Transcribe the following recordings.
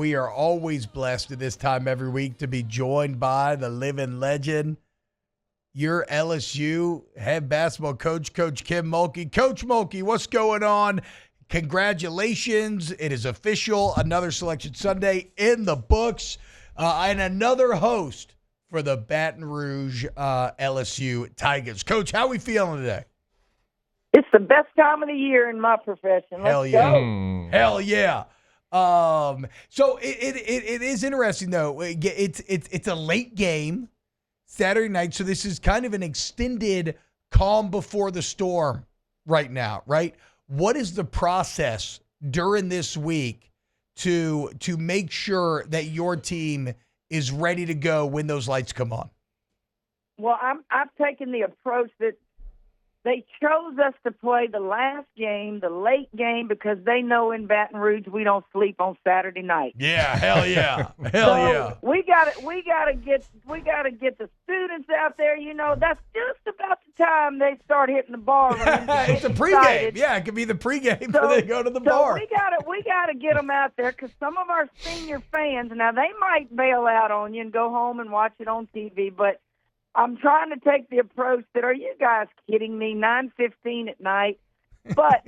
we are always blessed at this time every week to be joined by the living legend, your LSU head basketball coach, Coach Kim Mulkey. Coach Mulkey, what's going on? Congratulations. It is official. Another Selection Sunday in the books. And another host for the Baton Rouge LSU Tigers. Coach, how are we feeling today? It's the best time of the year in my profession. Hell yeah. Go. Hell yeah. So it is interesting though. It's a late game Saturday night, so this is kind of an extended calm before the storm right now, right? What is the process during this week to make sure that your team is ready to go when those lights come on? Well, I've taken the approach that they chose us to play the last game, the late game, because they know in Baton Rouge we don't sleep on Saturday night. Yeah, hell yeah, hell yeah. We gotta get the students out there. You know, that's just about the time they start hitting the bar. It's a pregame. Yeah, it could be the pregame before they go to the bar. We gotta get them out there because some of our senior fans now they might bail out on you and go home and watch it on TV, but I'm trying to take the approach that, are you guys kidding me? 9:15 at night. But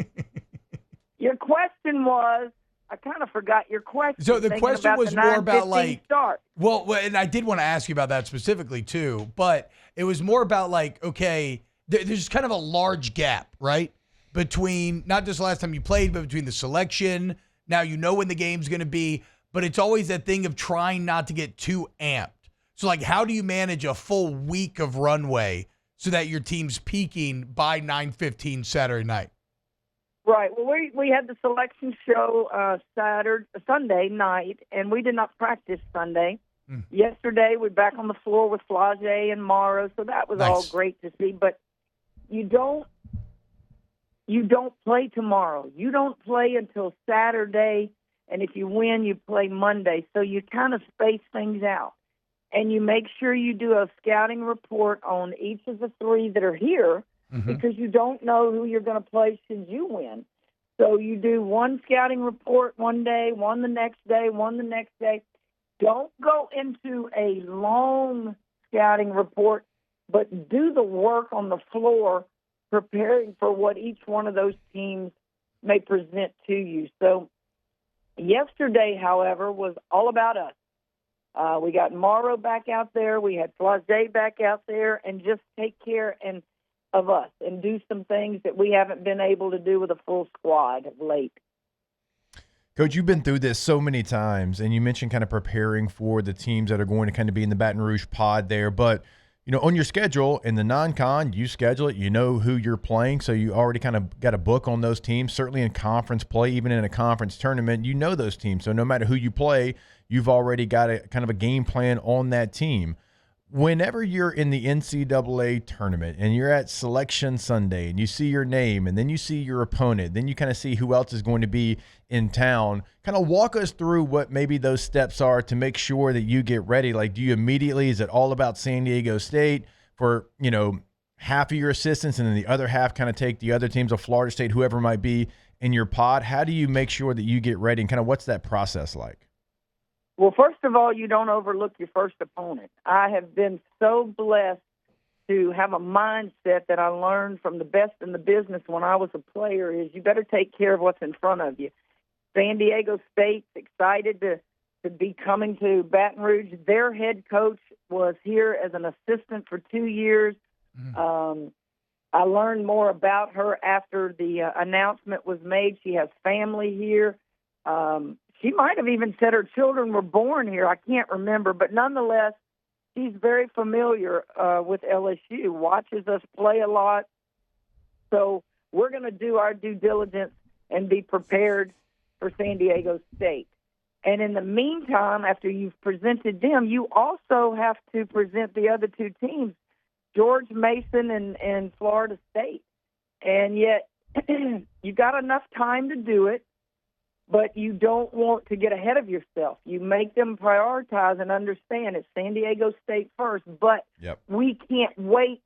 your question was, I kind of forgot your question. So the question was more about like, start. Well, and I did want to ask you about that specifically too, but it was more about like, okay, there's kind of a large gap, right? Between not just the last time you played, but between the selection. Now you know when the game's going to be, but it's always that thing of trying not to get too amped. So, like, how do you manage a full week of runway so that your team's peaking by 9:15 Saturday night? Right. Well, we had the selection show Sunday night, and we did not practice Sunday. Yesterday, we're back on the floor with Flage and Morrow, so that was all great to see. But you don't play tomorrow. You don't play until Saturday, and if you win, you play Monday. So you kind of space things out. And you make sure you do a scouting report on each of the three that are here because you don't know who you're going to play should you win. So you do one scouting report one day, one the next day, one the next day. Don't go into a long scouting report, but do the work on the floor preparing for what each one of those teams may present to you. So yesterday, however, was all about us. We got Morrow back out there. We had Flage back out there, and just take care of us and do some things that we haven't been able to do with a full squad of late. Coach, you've been through this so many times, and you mentioned kind of preparing for the teams that are going to kind of be in the Baton Rouge pod there. But, you know, on your schedule, in the non-con, you schedule it. You know who you're playing, so you already kind of got a book on those teams. Certainly in conference play, even in a conference tournament, you know those teams. So no matter who you play, you've already got a kind of a game plan on that team. Whenever you're in the NCAA tournament and you're at Selection Sunday and you see your name and then you see your opponent, then you kind of see who else is going to be in town, kind of walk us through what maybe those steps are to make sure that you get ready. Like, do you immediately, is it all about San Diego State for, you know, half of your assistants and then the other half kind of take the other teams of Florida State, whoever might be in your pod? How do you make sure that you get ready and kind of what's that process like? Well, first of all, you don't overlook your first opponent. I have been so blessed to have a mindset that I learned from the best in the business when I was a player is you better take care of what's in front of you. San Diego State's excited to be coming to Baton Rouge. Their head coach was here as an assistant for 2 years. I learned more about her after the announcement was made. She has family here. She might have even said her children were born here. I can't remember. But nonetheless, she's very familiar with LSU, watches us play a lot. So we're going to do our due diligence and be prepared for San Diego State. And in the meantime, after you've presented them, you also have to present the other two teams, George Mason and Florida State. And yet you got enough time to do it. But you don't want to get ahead of yourself. You make them prioritize and understand it's San Diego State first, but we can't wait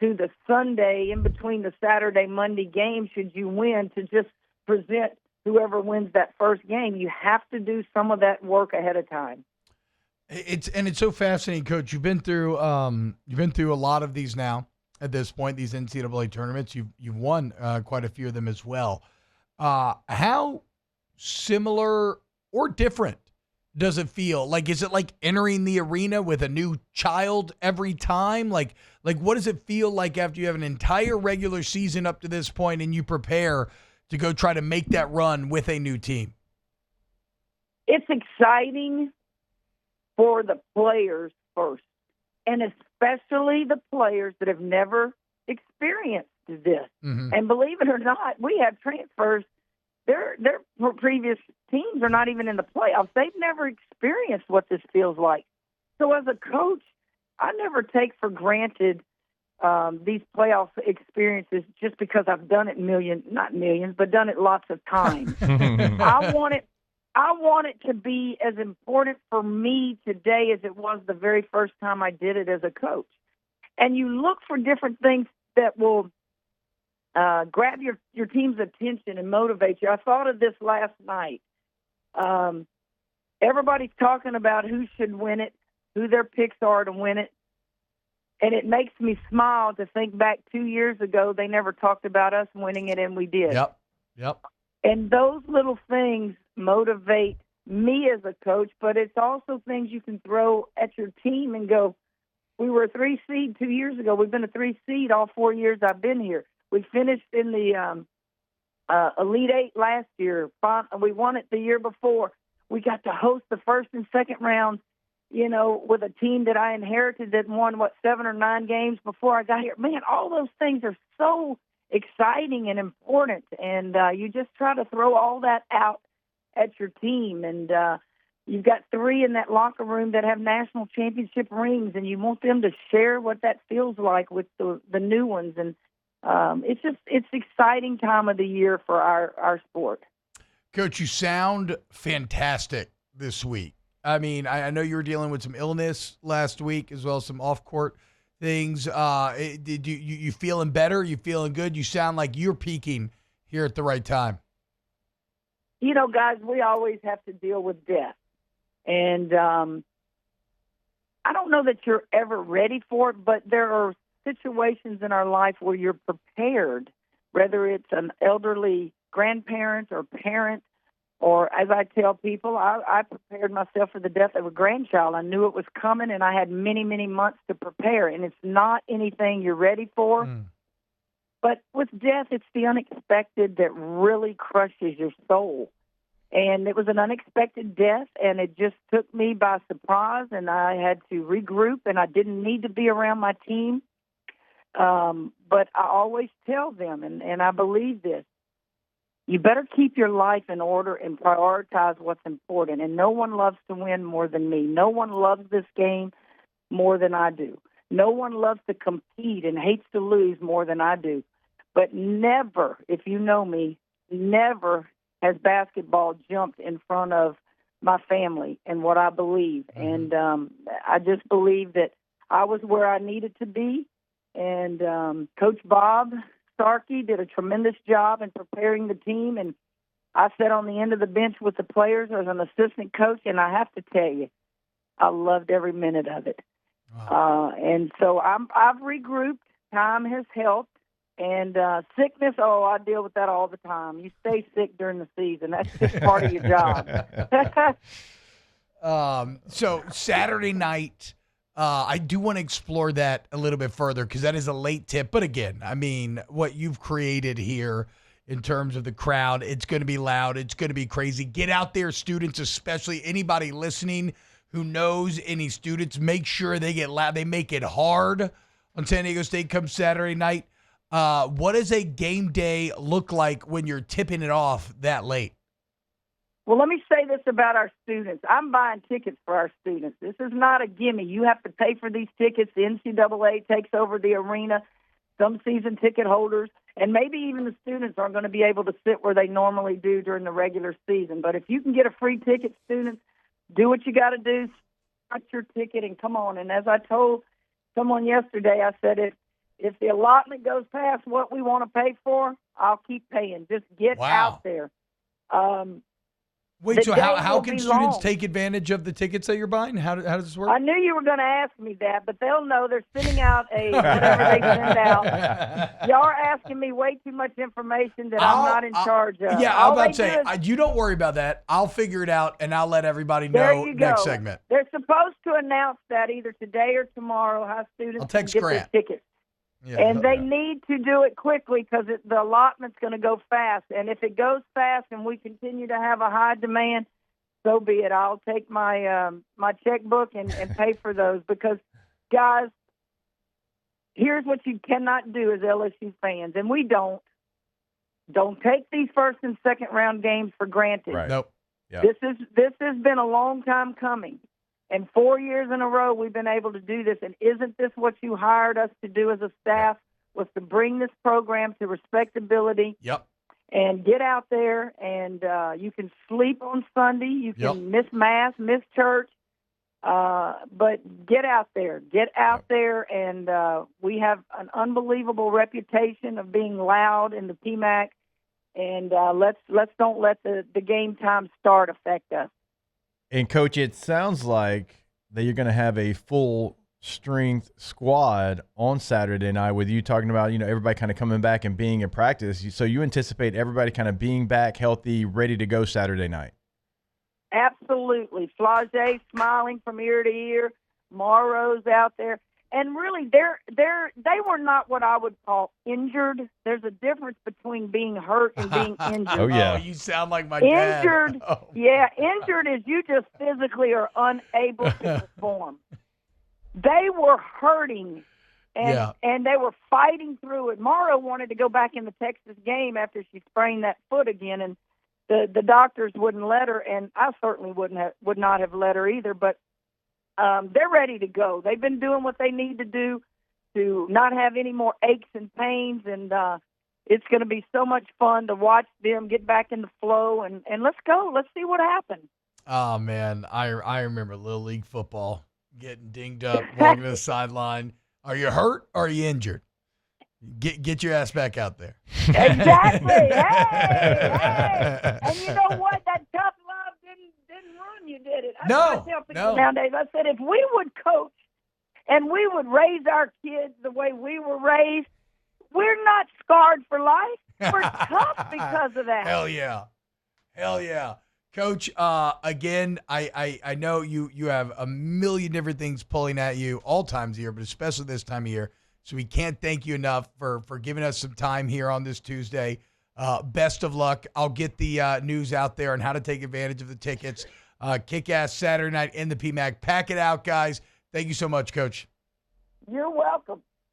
to the Sunday in between the Saturday, Monday game, should you win, to just present whoever wins that first game. You have to do some of that work ahead of time. It's so fascinating, Coach. You've been through a lot of these now at this point. These NCAA tournaments, you've won quite a few of them as well. How similar or different does it feel? Like, is it like entering the arena with a new child every time? Like what does it feel like after you have an entire regular season up to this point and you prepare to go try to make that run with a new team? It's exciting for the players first, and especially the players that have never experienced this. Mm-hmm. And believe it or not, we have transfers. Their previous teams are not even in the playoffs. They've never experienced what this feels like. So as a coach, I never take for granted these playoff experiences just because I've done it not millions, but done it lots of times. I want it to be as important for me today as it was the very first time I did it as a coach. And you look for different things that will grab your team's attention and motivate you. I thought of this last night. Everybody's talking about who should win it, who their picks are to win it. And it makes me smile to think back 2 years ago, they never talked about us winning it, and we did. Yep. And those little things motivate me as a coach, but it's also things you can throw at your team and go, we were a 3 seed 2 years ago. We've been a 3 seed all 4 years I've been here. We finished in the Elite Eight last year. We won it the year before. We got to host the first and second rounds, with a team that I inherited that won, 7 or 9 games before I got here. Man, all those things are so exciting and important, and you just try to throw all that out at your team. And you've got 3 in that locker room that have national championship rings, and you want them to share what that feels like with the new ones. And it's exciting time of the year for our sport. Coach, you sound fantastic this week. I mean, I know you were dealing with some illness last week as well as some off-court things. Did you feeling better? You feeling good? You sound like you're peaking here at the right time. Guys, we always have to deal with death. And I don't know that you're ever ready for it, but there are situations in our life where you're prepared, whether it's an elderly grandparent or parent, or as I tell people, I prepared myself for the death of a grandchild. I knew it was coming, and I had many, many months to prepare, and it's not anything you're ready for. But with death, it's the unexpected that really crushes your soul. And it was an unexpected death, and it just took me by surprise, and I had to regroup, and I didn't need to be around my team. But I always tell them, and I believe this, you better keep your life in order and prioritize what's important. And no one loves to win more than me. No one loves this game more than I do. No one loves to compete and hates to lose more than I do. But never, if you know me, never has basketball jumped in front of my family and what I believe. And I just believe that I was where I needed to be. And Coach Bob Starkey did a tremendous job in preparing the team, and I sat on the end of the bench with the players as an assistant coach, and I have to tell you, I loved every minute of it. Wow. And so I've regrouped. Time has helped. And sickness, I deal with that all the time. You stay sick during the season. That's just part of your job. So Saturday night, I do want to explore that a little bit further because that is a late tip. But again, I mean, what you've created here in terms of the crowd, it's going to be loud. It's going to be crazy. Get out there, students, especially anybody listening who knows any students. Make sure they get loud. They make it hard on San Diego State come Saturday night. What does a game day look like when you're tipping it off that late? Well, let me say this about our students. I'm buying tickets for our students. This is not a gimme. You have to pay for these tickets. The NCAA takes over the arena. Some season ticket holders, and maybe even the students aren't going to be able to sit where they normally do during the regular season. But if you can get a free ticket, students, do what you got to do. Start your ticket and come on. And as I told someone yesterday, I said, if the allotment goes past what we want to pay for, I'll keep paying. Just get out there. Wait, The so day how will can be students long. take advantage of the tickets that you're buying? How does this work? I knew you were going to ask me that, but they'll know. They're sending out a whatever they send out. Y'all are asking me way too much information that I'm not in charge of. Yeah, I'm All about they to say, do is, you don't worry about that. I'll figure it out, and I'll let everybody there know you go. next segment. They're supposed to announce that either today or tomorrow, how I'll students can text get Grant. their tickets. Yeah, And they need to do it quickly because the allotment's going to go fast. And if it goes fast and we continue to have a high demand, so be it. I'll take my my checkbook and pay for those because, guys, here's what you cannot do as LSU fans, and we don't take these first and second round games for granted. Right. Nope. Yeah. This has been a long time coming. And 4 years in a row, we've been able to do this. And isn't this what you hired us to do as a staff, was to bring this program to respectability Yep. and get out there and you can sleep on Sunday. You can miss Mass, miss church. But get out there. Get out there. And we have an unbelievable reputation of being loud in the PMAC. And let's don't let the game time start affect us. And, Coach, it sounds like that you're going to have a full-strength squad on Saturday night with you talking about, everybody kind of coming back and being in practice. So you anticipate everybody kind of being back healthy, ready to go Saturday night? Absolutely. Flage smiling from ear to ear. Morrow's out there. And really, they were not what I would call injured. There's a difference between being hurt and being injured. Oh, yeah. Oh, you sound like my dad. Injured, Oh. yeah, injured is you just physically are unable to perform. They were hurting, and they were fighting through it. Morrow wanted to go back in the Texas game after she sprained that foot again, and the doctors wouldn't let her, and I certainly would not have let her either, but they're ready to go. They've been doing what they need to do to not have any more aches and pains, and it's going to be so much fun to watch them get back in the flow, and let's go. Let's see what happens. Oh, man, I remember Little League football getting dinged up, walking to the sideline. Are you hurt or are you injured? Get your ass back out there. Exactly. Hey. And you know what? That tough love didn't ruin you, did it? I tell people nowadays, I said, if we would coach and we would raise our kids the way we were raised, we're not scarred for life. We're tough because of that. Hell yeah. Coach, again, I know you have a million different things pulling at you all times of year, but especially this time of year. So we can't thank you enough for giving us some time here on this Tuesday. Best of luck. I'll get the news out there on how to take advantage of the tickets. Kick-ass Saturday night in the PMAC. Pack it out, guys. Thank you so much, Coach. You're welcome.